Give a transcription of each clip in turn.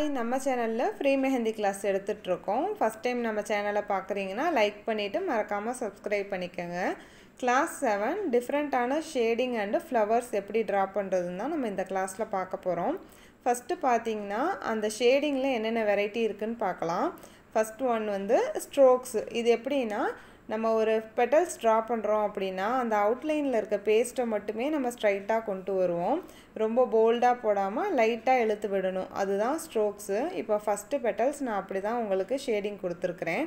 Hi, நம்ம சேனலில் free mehndi class எடுத்துகிட்ருக்கோம். ஃபஸ்ட் டைம் நம்ம சேனலை பார்க்குறீங்கன்னா லைக் பண்ணிவிட்டு மறக்காமல் சப்ஸ்கிரைப் பண்ணிக்கோங்க. கிளாஸ் 7 டிஃப்ரெண்ட்டான ஷேடிங் அண்டு ஃப்ளவர்ஸ் எப்படி ட்ரா பண்ணுறதுன்னு தான் நம்ம இந்த கிளாஸில் பார்க்க போகிறோம். ஃபஸ்ட்டு பார்த்தீங்கன்னா அந்த ஷேடிங்கில் என்னென்ன வெரைட்டி இருக்குதுன்னு பார்க்கலாம். ஃபஸ்ட் ஒன் வந்து ஸ்ட்ரோக்ஸ். இது எப்படின்னா நம்ம ஒரு பெட்டல்ஸ் ட்ரா பண்ணுறோம் அப்படின்னா அந்த அவுட்லைனில் இருக்க பேஸ்ட்டை மட்டுமே நம்ம ஸ்ட்ரைட்டாக கொண்டு வருவோம். ரொம்ப போல்டாக போடாமல் லைட்டாக இழுத்து விடணும், அதுதான் ஸ்ட்ரோக்ஸு. இப்போ ஃபஸ்ட்டு பெட்டல்ஸ் நான் அப்படி தான் உங்களுக்கு ஷேடிங் கொடுத்துருக்குறேன்.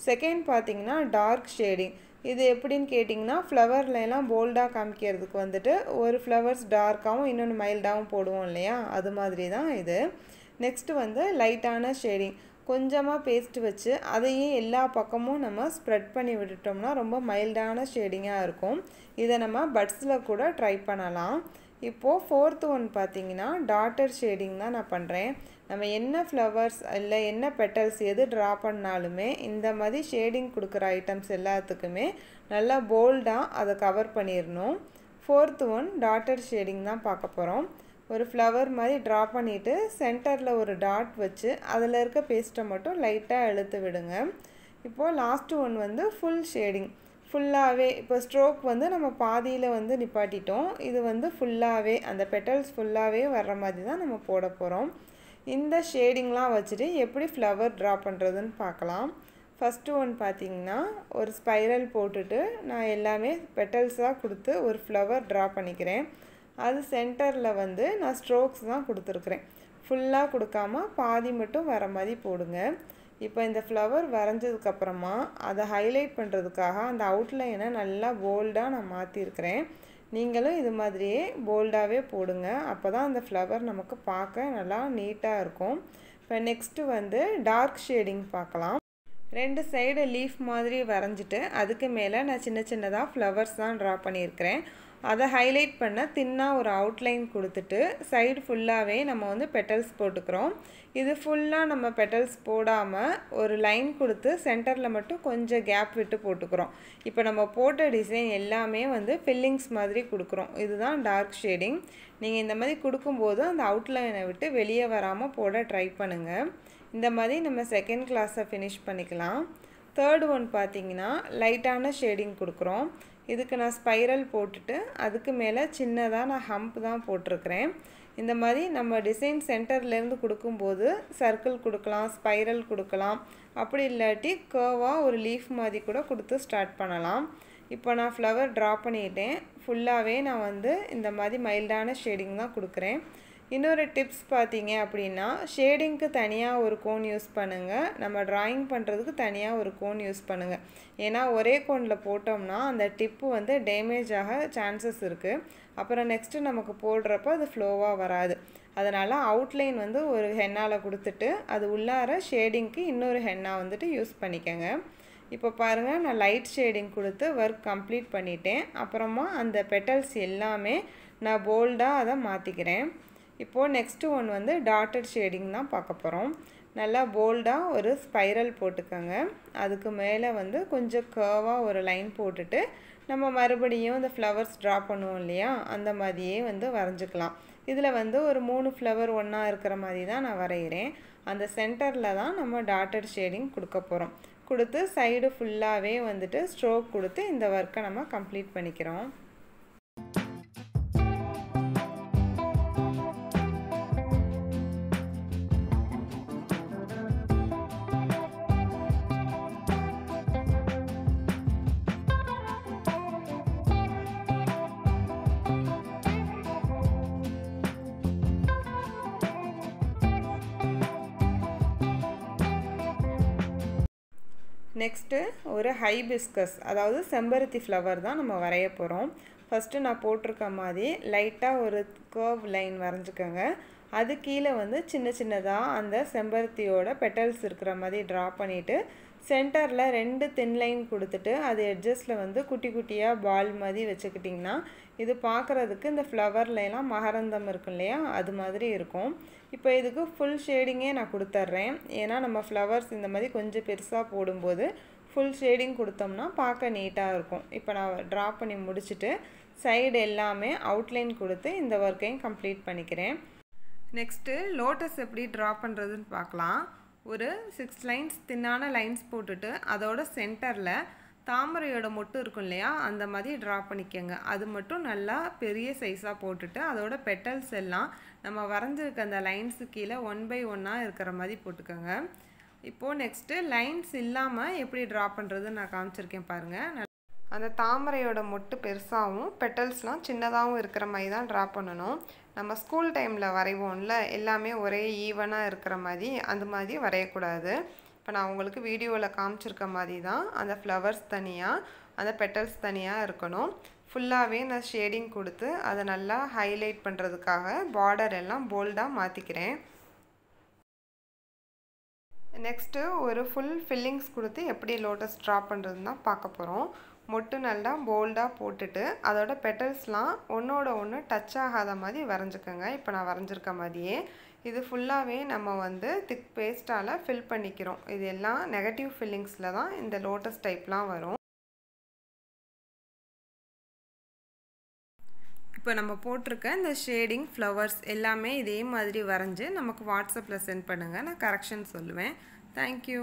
செகண்ட் பார்த்திங்கன்னா டார்க் ஷேடிங். இது எப்படின்னு கேட்டிங்கன்னா ஃப்ளவர்லாம் போல்டாக காமிக்கிறதுக்கு வந்துட்டு ஒரு ஃப்ளவர்ஸ் டார்க்காகவும் இன்னொன்று மைல்டாகவும் போடுவோம் இல்லையா, அது மாதிரி தான் இது. நெக்ஸ்ட்டு வந்து லைட்டான ஷேடிங். கொஞ்சமாக பேஸ்ட் வச்சு அதையே எல்லா பக்கமும் நம்ம ஸ்ப்ரெட் பண்ணி விட்டுட்டோம்னா ரொம்ப மைல்டான ஷேடிங்காக இருக்கும். இதை நம்ம பட்ஸில் கூட ட்ரை பண்ணலாம். இப்போது ஃபோர்த்து ஒன் பார்த்திங்கன்னா டாட்டர் ஷேடிங் தான் நான் பண்ணுறேன். நம்ம என்ன ஃப்ளவர்ஸ் இல்லை என்ன பெட்டல்ஸ் எது ட்ரா பண்ணாலுமே இந்த மாதிரி ஷேடிங் கொடுக்குற ஐட்டம்ஸ் எல்லாத்துக்குமே நல்லா போல்டாக அதை கவர் பண்ணிடணும். ஃபோர்த்து ஒன் டாட்டர் ஷேடிங் தான் பார்க்க போகிறோம். ஒரு ஃப்ளவர் மாதிரி ட்ரா பண்ணிவிட்டு சென்டரில் ஒரு டாட் வச்சு அதில் இருக்க பேஸ்ட்டை மட்டும் லைட்டாக இழுத்து விடுங்க. இப்போது லாஸ்ட்டு ஒன் வந்து ஃபுல் ஷேடிங். ஃபுல்லாகவே இப்போ ஸ்ட்ரோக் வந்து நம்ம பாதியில் வந்து நிப்பாட்டிட்டோம். இது வந்து ஃபுல்லாகவே அந்த பெட்டல்ஸ் ஃபுல்லாகவே வர்ற மாதிரி தான் நம்ம போட போகிறோம். இந்த ஷேடிங்லாம் வச்சுட்டு எப்படி ஃப்ளவர் ட்ரா பண்ணுறதுன்னு பார்க்கலாம். ஃபஸ்ட்டு ஒன் பார்த்திங்கன்னா ஒரு ஸ்பைரல் போட்டுட்டு நான் எல்லாமே பெட்டல்ஸாக கொடுத்து ஒரு ஃப்ளவர் ட்ரா பண்ணிக்கிறேன். அது சென்டரில் வந்து நான் ஸ்ட்ரோக்ஸ் தான் கொடுத்துருக்குறேன். ஃபுல்லாக கொடுக்காம பாதி மட்டும் வர மாதிரி போடுங்க. இப்போ இந்த ஃப்ளவர் வரைஞ்சதுக்கப்புறமா அதை ஹைலைட் பண்ணுறதுக்காக அந்த அவுட்லைனை நல்லா போல்டாக நான் மாற்றிருக்கிறேன். நீங்களும் இது மாதிரியே போல்டாகவே போடுங்க, அப்போ தான் அந்த ஃப்ளவர் நமக்கு பார்க்க நல்லா நீட்டாக இருக்கும். இப்போ நெக்ஸ்ட்டு வந்து டார்க் ஷேடிங் பார்க்கலாம். ரெண்டு சைடு லீஃப் மாதிரி வரைஞ்சிட்டு அதுக்கு மேலே நான் சின்ன சின்னதாக ஃப்ளவர்ஸ் தான் ட்ரா பண்ணியிருக்கிறேன். அதை ஹைலைட் பண்ண தின்னாக ஒரு அவுட்லைன் கொடுத்துட்டு சைடு ஃபுல்லாகவே நம்ம வந்து பெட்டல்ஸ் போட்டுக்கிறோம். இது ஃபுல்லாக நம்ம பெட்டல்ஸ் போடாமல் ஒரு லைன் கொடுத்து சென்டரில் மட்டும் கொஞ்சம் கேப் விட்டு போட்டுக்கிறோம். இப்போ நம்ம போட்ட டிசைன் எல்லாமே வந்து ஃபில்லிங்ஸ் மாதிரி கொடுக்குறோம். இதுதான் டார்க் ஷேடிங். நீங்கள் இந்த மாதிரி கொடுக்கும்போது அந்த அவுட்லைனை விட்டு வெளியே வராமல் போட ட்ரை பண்ணுங்கள். இந்த மாதிரி நம்ம செகண்ட் கிளாஸை ஃபினிஷ் பண்ணிக்கலாம். தேர்டு ஒன் பார்த்திங்கன்னா லைட்டான ஷேடிங் கொடுக்குறோம். இதுக்கு நான் ஸ்பைரல் போட்டுட்டு அதுக்கு மேலே சின்னதாக நான் ஹம்ப் தான் போட்டிருக்கிறேன். இந்த மாதிரி நம்ம டிசைன் சென்டர்லேருந்து கொடுக்கும்போது சர்க்கிள் கொடுக்கலாம், ஸ்பைரல் கொடுக்கலாம், அப்படி இல்லாட்டி கர்வாக ஒரு லீஃப் மாதிரி கூட கொடுத்து ஸ்டார்ட் பண்ணலாம். இப்போ நான் ஃப்ளவர் ட்ரா பண்ணிட்டேன். ஃபுல்லாகவே நான் வந்து இந்த மாதிரி மைல்டான ஷேடிங் தான் கொடுக்குறேன். இன்னொரு டிப்ஸ் பார்த்தீங்க அப்படின்னா ஷேடிங்க்கு தனியாக ஒரு கோன் யூஸ் பண்ணுங்கள், நம்ம ட்ராயிங் பண்ணுறதுக்கு தனியாக ஒரு கோன் யூஸ் பண்ணுங்கள். ஏன்னா ஒரே கோனில் போட்டோம்னா அந்த டிப்பு வந்து டேமேஜ் ஆக சான்சஸ் இருக்குது. அப்புறம் நெக்ஸ்ட்டு நமக்கு போடுறப்ப அது ஃப்ளோவாக வராது. அதனால் அவுட்லைன் வந்து ஒரு ஹென்னாவில் கொடுத்துட்டு அது உள்ளார ஷேடிங்க்கு இன்னொரு ஹென்னா வந்துட்டு யூஸ் பண்ணிக்கோங்க. இப்போ பாருங்கள், நான் லைட் ஷேடிங் கொடுத்து ஒர்க் கம்ப்ளீட் பண்ணிட்டேன். அப்புறமா அந்த பெட்டல்ஸ் எல்லாமே நான் போல்டாக அதை மாற்றிக்கிறேன். இப்போது நெக்ஸ்ட்டு ஒன் வந்து டாட்டட் ஷேடிங் தான் பார்க்க போகிறோம். நல்லா போல்டாக ஒரு ஸ்பைரல் போட்டுக்கோங்க. அதுக்கு மேலே வந்து கொஞ்சம் கர்வாக ஒரு லைன் போட்டுட்டு நம்ம மறுபடியும் இந்த ஃப்ளவர்ஸ் ட்ரா பண்ணுவோம் இல்லையா, அந்த மாதிரியே வந்து வரைஞ்சிக்கலாம். இதில் வந்து ஒரு 3 ஃப்ளவர் ஒன்றா இருக்கிற மாதிரி தான் நான் வரைகிறேன். அந்த சென்டரில் தான் நம்ம டாட்டட் ஷேடிங் கொடுக்க போகிறோம். கொடுத்து சைடு ஃபுல்லாகவே வந்துட்டு ஸ்ட்ரோக் கொடுத்து இந்த ஒர்க்கை நம்ம கம்ப்ளீட் பண்ணிக்கிறோம். நெக்ஸ்ட்டு ஒரு ஹைபிஸ்கஸ், அதாவது செம்பருத்தி ஃப்ளவர் தான் நம்ம வரைய போகிறோம். ஃபஸ்ட்டு நான் போட்டிருக்க மாதிரி லைட்டாக ஒரு கர்வ் லைன் வரைஞ்சிக்கோங்க. அது கீழே வந்து சின்ன சின்னதாக அந்த செம்பருத்தியோட பெட்டல்ஸ் இருக்கிற மாதிரி ட்ரா பண்ணிவிட்டு சென்டரில் 2 தின் லைன் கொடுத்துட்டு அது எட்ஜஸில் வந்து குட்டி குட்டியாக பால் மாதிரி வச்சுக்கிட்டிங்கன்னா இது பார்க்குறதுக்கு இந்த ஃப்ளவர்லாம் மகரந்தம் இருக்கும் இல்லையா, அது மாதிரி இருக்கும். இப்போ இதுக்கு ஃபுல் ஷேடிங்கே நான் கொடுத்துட்றேன். ஏன்னா நம்ம ஃப்ளவர்ஸ் இந்த மாதிரி கொஞ்சம் பெருசாக போடும்போது ஃபுல் ஷேடிங் கொடுத்தோம்னா பார்க்க நீட்டாக இருக்கும். இப்போ நான் ட்ரா பண்ணி முடிச்சுட்டு சைடு எல்லாமே அவுட்லைன் கொடுத்து இந்த ஒர்க்கையும் கம்ப்ளீட் பண்ணிக்கிறேன். நெக்ஸ்ட்டு லோட்டஸ் எப்படி ட்ரா பண்ணுறதுன்னு பார்க்கலாம். ஒரு 6 லைன்ஸ் தின்னான லைன்ஸ் போட்டுட்டு அதோட சென்டரில் தாமரையோட மொட்டு இருக்கும் இல்லையா, அந்த மாதிரி ட்ரா பண்ணிக்கோங்க. அது மட்டும் நல்லா பெரிய சைஸாக போட்டுட்டு அதோட பெட்டல்ஸ் எல்லாம் நம்ம வரைஞ்சிருக்க அந்த லைன்ஸு கீழே 1 by 1 இருக்கிற மாதிரி போட்டுக்கோங்க. இப்போது நெக்ஸ்ட்டு லைன்ஸ் இல்லாமல் எப்படி ட்ரா பண்ணுறதுன்னு நான் காமிச்சிருக்கேன் பாருங்கள். அந்த தாமரையோட மொட்டு பெருசாகவும் பெட்டல்ஸ்லாம் சின்னதாகவும் இருக்கிற மாதிரி தான் ட்ரா பண்ணணும். நம்ம ஸ்கூல் டைமில் வரைவோம்ல, எல்லாமே ஒரே ஈவனாக இருக்கிற மாதிரி அந்த மாதிரி வரையக்கூடாது. இப்போ நான் உங்களுக்கு வீடியோவில் காமிச்சிருக்க மாதிரி தான் அந்த ஃப்ளவர்ஸ் தனியாக அந்த பெட்டல்ஸ் தனியாக இருக்கணும். ஃபுல்லாகவே நான் ஷேடிங் கொடுத்து அதை நல்லா ஹைலைட் பண்ணுறதுக்காக பார்டர் எல்லாம் போல்டாக மாற்றிக்கிறேன். நெக்ஸ்ட்டு ஒரு ஃபுல் ஃபில்லிங்ஸ் கொடுத்து எப்படி லோட்டஸ் ட்ரா பண்ணுறதுன்னு தான் பார்க்க போகிறோம். மொட்டு நல்லா போல்டாக போட்டுட்டு அதோட பெட்டல்ஸ்லாம் ஒன்றோட ஒன்று டச் ஆகாத மாதிரி வரைஞ்சிக்கோங்க. இப்போ நான் வரைஞ்சிருக்க மாதிரியே இது ஃபுல்லாகவே நம்ம திக் பேஸ்ட்டால் ஃபில் பண்ணிக்கிறோம். இது எல்லாம் நெகட்டிவ் ஃபில்லிங்ஸில் தான் இந்த லோட்டஸ் டைப்லாம் வரும். இப்போ நம்ம போட்டிருக்க இந்த ஷேடிங் ஃப்ளவர்ஸ் எல்லாமே இதே மாதிரி வரைஞ்சி நமக்கு வாட்ஸ்அப்பில் சென்ட் பண்ணுங்கள். நான் கரெக்ஷன் சொல்லுவேன். தேங்க்யூ.